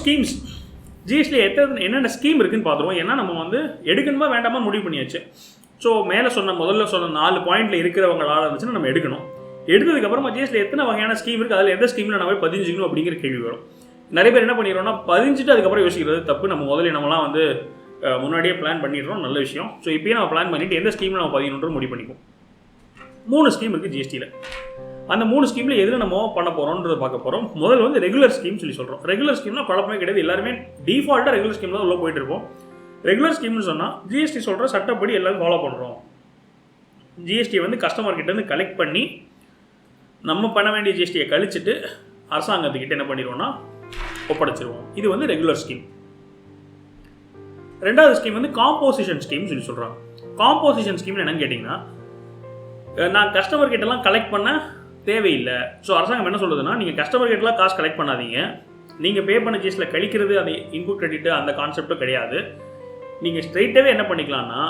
Schemes ஜிஎஸ்டியில் என்னென்ன scheme இருக்குதுன்னு பார்த்துருவோம். ஏன்னா நம்ம வந்து எடுக்கணுமா வேண்டாமா முடிவு பண்ணியாச்சு. ஸோ மேலே முதல்ல சொன்ன 4 பாயிண்டில் இருக்கிறவங்களால் இருந்துச்சுன்னா நம்ம எடுக்கணும். எடுத்ததுக்கப்புறமா ஜிஎஸ்டியில் எத்தனை வகையான ஸ்கீம் இருக்குது, அதில் எந்த ஸ்கீமில் நம்ம போய் பதிஞ்சிக்கணும் அப்படிங்கிற கேள்வி வரும். நிறைய பேர் என்ன பண்ணிடுறோம்னா பதிஞ்சிட்டு அதுக்கப்புறம் யோசிக்கிறது தப்பு. நம்ம முதல்ல நம்மளாம் வந்து முன்னாடியே பிளான் பண்ணிடுறோம், நல்ல விஷயம். ஸோ இப்போயே நம்ம பிளான் பண்ணிவிட்டு எந்த ஸ்கீமில் நம்ம பதியணுன்ற முடிவு பண்ணிக்கும். 3 ஸ்கீம் இருக்குது ஜிஎஸ்டியில். அந்த 3 ஸ்கீமில் எதில் நம்ம பண்ண போகிறோன்றதை பார்க்க போகிறோம். முதல்ல வந்து ரெகுலர் ஸ்கீம் சொல்கிறோம். ரெகுலர் ஸ்கீம்னா குழப்பமே கிடையாது, எல்லாருமே டிஃபால்ட்டாக ரெகுலர் ஸ்கீம் தான் உள்ள போயிட்டு இருப்போம். ரெகுலர் ஸ்கீம்னு சொன்னால் ஜிஎஸ்டி சொல்கிற சட்டப்படி எல்லாரும் ஃபாலோ பண்ணுறோம். ஜிஎஸ்டியை வந்து கஸ்டமர் கிட்டேருந்து கலெக்ட் பண்ணி நம்ம பண்ண வேண்டிய ஜிஎஸ்டியை கழிச்சிட்டு அரசாங்கத்துக்கிட்ட என்ன பண்ணிடுவோம்னா ஒப்படைச்சிருவோம். இது வந்து ரெகுலர் ஸ்கீம். ரெண்டாவது ஸ்கீம் வந்து காம்போசிஷன் ஸ்கீம் சொல்கிறாங்க. காம்போசிஷன் ஸ்கீம்னு என்னன்னு கேட்டிங்கன்னா, நான் கஸ்டமர் கிட்டலாம் கலெக்ட் பண்ண தேவையில்லை. ஸோ அரசாங்கம் என்ன சொல்லுதுன்னா, நீங்கள் கஸ்டமர் கிட்டலாம் காசு கலெக்ட் பண்ணாதீங்க, நீங்கள் பே பண்ண ஜிஎஸ்டியில் கழிக்கிறது அது இன்புட் கிரெடிட்டு அந்த கான்செப்டும் கிடையாது. நீங்கள் ஸ்ட்ரைட்டாகவே என்ன பண்ணிக்கலாம்னா,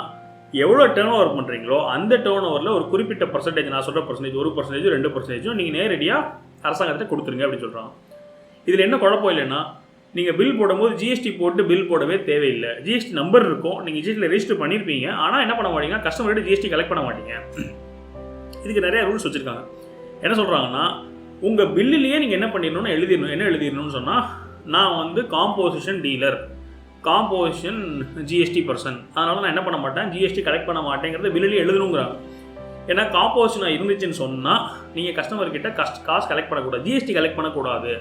எவ்வளோ டேர்ன் ஓவர் பண்ணுறீங்களோ அந்த டேர்ன் ஓவரில் ஒரு குறிப்பிட்ட பர்சன்டேஜ், நான் சொல்கிற பர்சன்டேஜ் 1%, 2% நீங்கள் நேரடியாக அரசாங்கத்தை கொடுத்துருங்க அப்படின்னு சொல்கிறாங்க. இதில் என்ன குழப்பம் இல்லைன்னா, நீங்கள் பில் போடும்போது ஜிஎஸ்டி போட்டு பில் போடவே தேவையில்லை. ஜிஎஸ்டி நம்பர் இருக்கும், நீங்கள் ஜிஎஸ்டியில் ரெஜிஸ்டர் பண்ணியிருப்பீங்க, ஆனால் என்ன பண்ண மாட்டீங்கன்னா கஸ்டமர்கிட்ட ஜிஎஸ்டி கலெக்ட் பண்ண மாட்டீங்க. இதுக்கு நிறைய ரூல்ஸ் வச்சுருக்காங்க. என்ன சொல்கிறாங்கன்னா, உங்கள் பில்லுலேயே நீங்கள் என்ன பண்ணிடணும்னு எழுதிடணும்னு சொன்னால், நான் வந்து composition dealer, composition GST person, அதனால நான் என்ன பண்ண மாட்டேன், ஜிஎஸ்டி கலெக்ட் பண்ண மாட்டேங்கிறத பில்லுலேயே எழுதணுங்கிறாங்க. ஏன்னா காம்போசிஷனாக இருந்துச்சுன்னு சொன்னால் நீங்கள் கஸ்டமர்கிட்ட காசு கலெக்ட் பண்ணக்கூடாது, ஜிஎஸ்டி கலெக்ட் பண்ணக்கூடாது.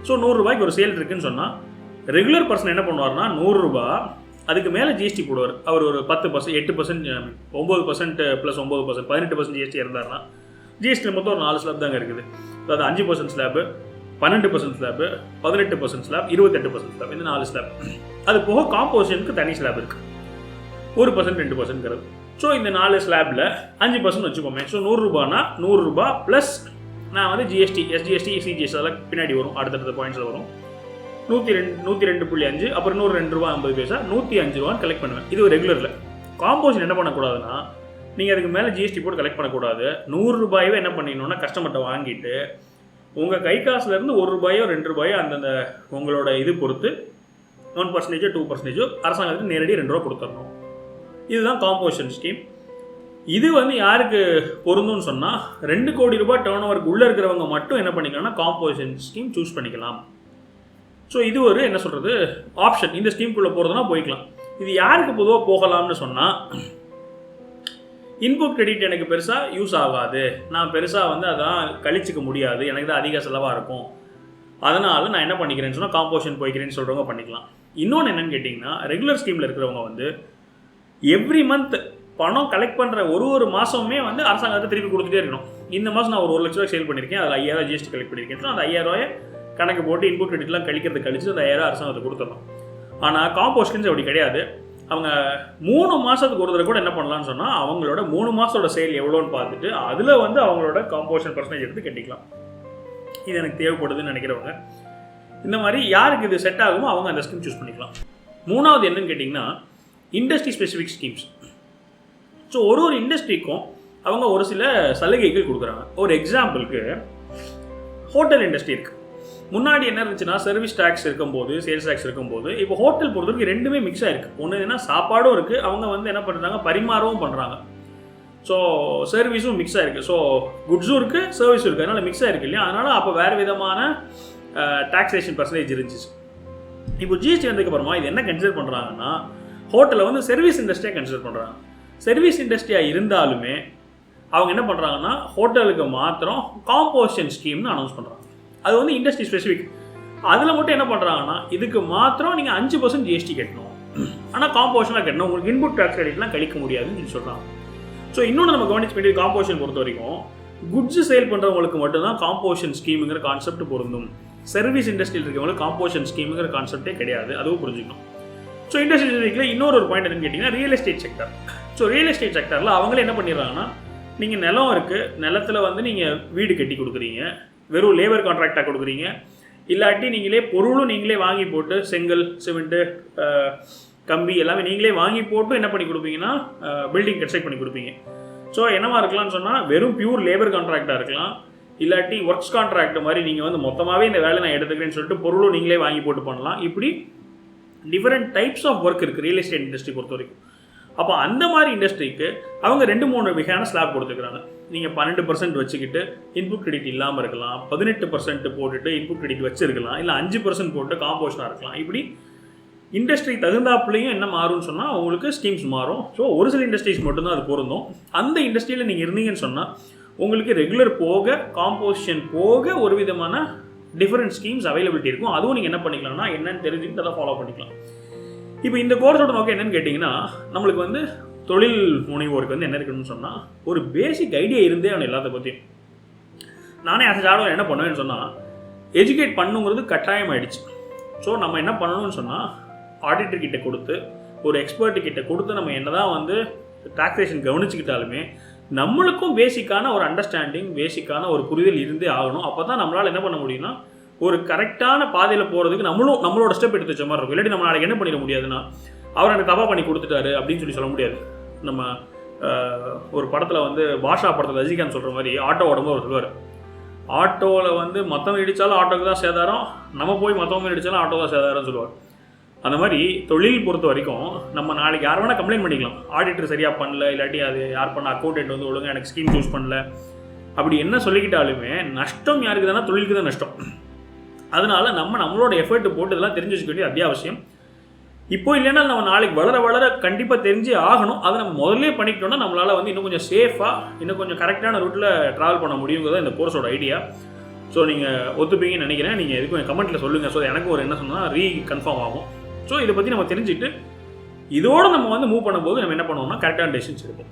ஸோ 100 ரூபாய்க்கு ஒரு சேல் இருக்குன்னு சொன்னால் ரெகுலர் பர்சன் என்ன பண்ணுவார்னா 100 ரூபா அதுக்கு மேலே ஜிஎஸ்டி போடுவார். அவர் ஒரு 10%, 8%, 9% ப்ளஸ் 9%, 18% ஜிஎஸ்டி இருந்தார்னா, ஜிஎஸ்டியில் மொத்தம் ஒரு 4 ஸ்லாப் தாங்க இருக்குது. அதாவது 5% ஸ்லாப்பு, 12% ஸ்லாப்பு, 18% ஸ்லாப், 28% ஸ்லாப், இந்த 4 ஸ்லாப். அது போக காம்போசிஷனுக்கு தனி ஸ்லாப் இருக்குது, 1%, 2%ங்கிறது. ஸோ இந்த 4 ஸ்லாப்பில் 5% வச்சுப்போமே. ஸோ 100 ரூபானா 100 ரூபா ப்ளஸ் நான் வந்து ஜிஎஸ்டி, எஸ்ஜிஎஸ்டி, சிஜிஎஸ்டி அதெல்லாம் பின்னாடி வரும், அடுத்தடுத்த பாயிண்ட்ஸில் வரும். 102.5, அப்புறம் 102 ரூபா 50 பைசா, 105 ரூபான்னு கலெக்ட் பண்ணுவேன். இது ஒரு ரெகுலரில். காம்போசிஷன் என்ன பண்ணக்கூடாதுன்னா, நீங்கள் அதுக்கு மேலே ஜிஎஸ்டி போட்டு கலெக்ட் பண்ணக்கூடாது. 100 ரூபாயவே என்ன பண்ணிடணும்னா கஸ்டமர்கிட்ட வாங்கிட்டு உங்கள் கை காசுலேருந்து 1 ரூபாயோ 2 ரூபாயோ அந்தந்த உங்களோட இது பொறுத்து 1%, 2% அரசாங்கத்துக்கு நேரடி 2 ரூபா கொடுத்துடணும். இதுதான் காம்போசிஷன் ஸ்கீம். இது வந்து யாருக்கு பொருந்தும்னு சொன்னால், 2 கோடி ரூபாய் டேர்ன் ஓவருக்கு உள்ளே இருக்கிறவங்க மட்டும் என்ன பண்ணிக்கலாம்னா காம்போசிஷன் ஸ்கீம் சூஸ் பண்ணிக்கலாம். ஸோ இது ஒரு என்ன சொல்கிறது ஆப்ஷன். இந்த ஸ்கீம்குள்ளே போகிறதுனா போய்க்கலாம். இது யாருக்கு பொதுவாக போகலாம்னு சொன்னால், இன்புட் கிரெடிட் எனக்கு பெருசாக யூஸ் ஆகாது, நான் பெருசாக வந்து அதான் கழிச்சிக்க முடியாது, எனக்கு தான் அதிக செலவாக இருக்கும், அதனால் நான் என்ன பண்ணிக்கிறேன்னு சொன்னால் காம்போசிஷன் போய்க்கிறேன்னு சொல்கிறவங்க பண்ணிக்கலாம். இன்னொன்று என்னென்னு கேட்டிங்கன்னா, ரெகுலர் ஸ்கீமில் இருக்கிறவங்க வந்து எவ்ரி மந்த் பணம் கலெக்ட் பண்ணுற ஒரு மாதமே வந்து அரசாங்கத்தை திருப்பி கொடுத்துட்டே இருக்கணும். இந்த மாதம் நான் ஒரு 1 லட்ச ரூபா சேல் பண்ணியிருக்கேன், அதில் 5000 ஜிஎஸ்டி கலெக்ட் பண்ணியிருக்கேன், அந்த 5000 ரூபாயை கணக்கு போட்டு இன்புட் கிரெடிட்லாம் கழிச்சு அந்த 5000 அரசாங்கத்தை கொடுத்துடணும். ஆனால் காம்போசிஷன்ஸ் அப்படி கிடையாது. அவங்க 3 மாதத்துக்கு ஒரு தடவை கூட என்ன பண்ணலான்னு சொன்னால், அவங்களோட 3 மாதத்தோட சேல் எவ்வளோன்னு பார்த்துட்டு அதில் வந்து அவங்களோட காம்போசிஷன் பர்சன்டேஜ் எடுத்து கட்டிக்கலாம். இது எனக்கு தேவைப்படுதுன்னு நினைக்கிறவங்க, இந்த மாதிரி யாருக்கு இது செட் ஆகுமோ அவங்க அந்த ஸ்கீம் சூஸ் பண்ணிக்கலாம். 3வது என்னன்னு கேட்டிங்கன்னா, இண்டஸ்ட்ரி ஸ்பெசிஃபிக் ஸ்கீம்ஸ். ஸோ ஒரு இண்டஸ்ட்ரிக்கும் அவங்க ஒரு சில சலுகைகள் கொடுக்குறாங்க. ஒரு எக்ஸாம்பிளுக்கு ஹோட்டல் இண்டஸ்ட்ரி இருக்குது. முன்னாடி என்ன இருந்துச்சுன்னா, சர்வீஸ் டேக்ஸ் இருக்கும்போது, சேல்ஸ் டேக்ஸ் இருக்கும்போது, இப்போ ஹோட்டல் பொறுத்தவரைக்கும் ரெண்டுமே மிக்ஸ் ஆகிருக்கு. ஒன்று என்ன, சாப்பாடும் இருக்குது, அவங்க வந்து என்ன பண்ணுறாங்க, பரிமாறவும் பண்ணுறாங்க. ஸோ சர்வீஸும் மிக்ஸ் ஆகிருக்கு. ஸோ குட்ஸும் இருக்குது, சர்வீஸும் இருக்குது, அதனால் மிக்ஸ் ஆகிருக்கு இல்லையா. அதனால் அப்போ வேறு விதமான டாக்ஸேஷன் பர்சன்டேஜ் இருந்துச்சு. இப்போ ஜிஎஸ்டி வந்ததுக்கப்புறமா இது என்ன கன்சிடர் பண்ணுறாங்கன்னா, ஹோட்டலில் வந்து சர்வீஸ் இண்டஸ்ட்ரியாக கன்சிடர் பண்ணுறாங்க. சர்வீஸ் இண்டஸ்ட்ரியாக இருந்தாலுமே அவங்க என்ன பண்ணுறாங்கன்னா, ஹோட்டலுக்கு மாத்திரம் காம்போசிஷன் ஸ்கீம்னு அனௌன்ஸ் பண்ணுறாங்க. அது வந்து இண்டஸ்ட்ரி ஸ்பெசிஃபிக். அதில் மட்டும் என்ன பண்ணுறாங்கன்னா, இதுக்கு மாத்திரம் நீங்கள் 5% ஜிஎஸ்டி கட்டணும், ஆனால் காம்போசிஷனாக கட்டணும், உங்களுக்கு இன்புட் டேக்ஸ் கிரெடிட்லாம் கழிக்க முடியாதுன்னு சொல்லி சொல்கிறாங்க. ஸோ இன்னொன்று நம்ம கவனிச்சு வேண்டியது, காம்போசிஷன் பொறுத்த வரைக்கும் குட்ஸ் சேல் பண்ணுறவங்களுக்கு மட்டும்தான் காம்போசிஷன் ஸ்கீமுங்கிற கான்செப்ட் பொருந்தும். சர்வீஸ் இண்டஸ்ட்ரியில் இருக்கவங்களுக்கு காம்போசிஷன் ஸ்கீமுங்கிற கான்செப்டே கிடையாது, அதுவும் புரிஞ்சுக்கணும். ஸோ இண்டஸ்ட்ரி ஸ்பெசிஃபிக்கில் இன்னொரு பாயிண்ட் என்னன்னு கேட்டிங்கன்னா, real estate sector. So real estate செக்டரில் அவங்களே என்ன பண்ணிடுறாங்கன்னா, நீங்கள் நிலம் இருக்குது, நிலத்தில் வந்து நீங்கள் வீடு கட்டி கொடுக்குறீங்க, வெறும் லேபர் கான்ட்ராக்டாக கொடுக்குறீங்க, இல்லாட்டி நீங்களே பொருளும் நீங்களே வாங்கி போட்டு செங்கல், சிமெண்ட்டு, கம்பி எல்லாமே நீங்களே வாங்கி போட்டு என்ன பண்ணி கொடுப்பீங்கன்னா பில்டிங் கன்ஸ்ட்ரக்ட் பண்ணி கொடுப்பீங்க. ஸோ என்னவா இருக்கலாம்னு சொன்னால், வெறும் பியூர் லேபர் கான்ட்ராக்டாக இருக்கலாம், இல்லாட்டி ஒர்க்ஸ் கான்ட்ராக்ட் மாதிரி நீங்கள் வந்து மொத்தமாகவே இந்த வேலை நான் எடுத்துக்கிறேன்னு சொல்லிட்டு பொருளும் நீங்களே வாங்கி போட்டு பண்ணலாம். இப்படி டிஃப்ரெண்ட் டைப்ஸ் ஆஃப் ஒர்க் இருக்குது ரியல் எஸ்டேட் இண்டஸ்ட்ரி பொறுத்த வரைக்கும். அப்போ அந்த மாதிரி இண்டஸ்ட்ரிக்கு அவங்க 2-3 வகையான ஸ்லாப் கொடுத்துக்கிறாங்க. நீங்கள் 12% வச்சுக்கிட்டு இன்புட் கிரெடிட் இல்லாமல் இருக்கலாம், 18% போட்டுட்டு இன்புட் கிரெடிட் வச்சுருக்கலாம், இல்லை 5% போட்டு காம்போஷனாக இருக்கலாம். இப்படி இண்டஸ்ட்ரி தகுந்தாப்புலையும் என்ன மாறும்னு சொன்னால் உங்களுக்கு ஸ்கீம்ஸ் மாறும். ஸோ ஒரு சில இண்டஸ்ட்ரீஸ் மட்டும்தான் அது பொருந்தும். அந்த இண்டஸ்ட்ரியில் நீங்கள் இருந்தீங்கன்னு சொன்னால் உங்களுக்கு ரெகுலர் போக காம்போசிஷன் போக ஒரு விதமான டிஃப்ரெண்ட் ஸ்கீம்ஸ் அவைலபிலிட்டி இருக்கும். அதுவும் நீங்கள் என்ன பண்ணிக்கலாம்னா என்னென்னு தெரிஞ்சுக்கிட்டு அதை ஃபாலோ பண்ணிக்கலாம். இப்போ இந்த கோர்ஸோட நோக்கம் என்னென்னு கேட்டிங்கன்னா, நம்மளுக்கு வந்து தொழில் முனைவோருக்கு வந்து என்ன இருக்குன்னு சொன்னால் ஒரு பேசிக் ஐடியா இருந்தே அவன் எல்லாத்த பற்றியும். நானே ஆர்டர் என்ன பண்ணுவேன்னு சொன்னால் எஜுகேட் பண்ணுங்கிறது கட்டாயம் ஆகிடுச்சு. ஸோ நம்ம என்ன பண்ணணும்னு சொன்னால் ஆடிட்டர் கிட்ட கொடுத்து ஒரு எக்ஸ்பர்ட்டு கிட்ட கொடுத்து நம்ம என்ன தான் வந்து டாக்ஸேஷன் கவனிச்சுக்கிட்டாலுமே நம்மளுக்கும் பேசிக்கான ஒரு அண்டர்ஸ்டாண்டிங், பேசிக்கான ஒரு புரிதல் இருந்தே ஆகணும். அப்போ தான் நம்மளால் என்ன பண்ண முடியும்னா ஒரு கரெக்டான பாதையில் போகிறதுக்கு நம்மளோட ஸ்டெப் எடுத்து வச்ச மாதிரி இருக்கும். இல்லாட்டி நம்ம நாளைக்கு என்ன பண்ணிட முடியாதுன்னா அவர் எனக்கு தப்பாக பண்ணி கொடுத்துட்டாரு அப்படின்னு சொல்ல முடியாது. நம்ம ஒரு படத்தில் வந்து பாஷா படத்தில் ரஜினிகாந்த் சொல்கிற மாதிரி ஆட்டோ ஓடும்போது அவர் சொல்லுவார், ஆட்டோவில் வந்து மற்றவங்க இடித்தாலும் ஆட்டோக்கு தான் சேதாரம், நம்ம போய் மற்றவங்க இடித்தாலும் ஆட்டோ தான் சேதாரம்னு சொல்லுவார். அந்த மாதிரி தொழில் பொறுத்த வரைக்கும் நம்ம நாளைக்கு யார் வேணால் கம்ப்ளைண்ட் பண்ணிக்கலாம், ஆடிட்டர் சரியாக பண்ணல, இல்லாட்டி அது யார் பண்ண அக்கௌண்டன்ட் வந்து ஒழுங்காக எனக்கு ஸ்கீம் சூஸ் பண்ணல, அப்படி என்ன சொல்லிக்கிட்டாலுமே நஷ்டம் யாருக்கு தானே, தொழிலுக்கு தான் நஷ்டம். அதனால நம்மளோட எஃபர்ட் போட்டு இதெல்லாம் தெரிஞ்சு வச்சுக்க வேண்டியது அத்தியாவசியம். இப்போ இல்லைன்னா நம்ம நாளைக்கு வளர கண்டிப்பாக தெரிஞ்சு ஆகணும். அதை நம்ம முதல்ல பண்ணிக்கிட்டோம்னா நம்மளால் வந்து இன்னும் கொஞ்சம் சேஃபாக இன்னும் கொஞ்சம் கரெக்டான ரூட்டில் ட்ராவல் பண்ண முடியுங்கிறத இந்த கோர்ஸோட ஐடியா. ஸோ நீங்கள் ஒத்துப்பீங்கன்னு நினைக்கிறேன். நீங்கள் எதுக்கும் கமெண்ட்டில் சொல்லுங்கள். ஸோ எனக்கு ஒரு என்ன சொன்னால் கன்ஃபார்ம் ஆகும். ஸோ இதை பற்றி நம்ம தெரிஞ்சுக்கிட்டு இதோடு நம்ம வந்து மூவ் பண்ணும்போது நம்ம என்ன பண்ணுவோம்னா கரெக்டான டெசிஷன்ஸ் இருக்கும்.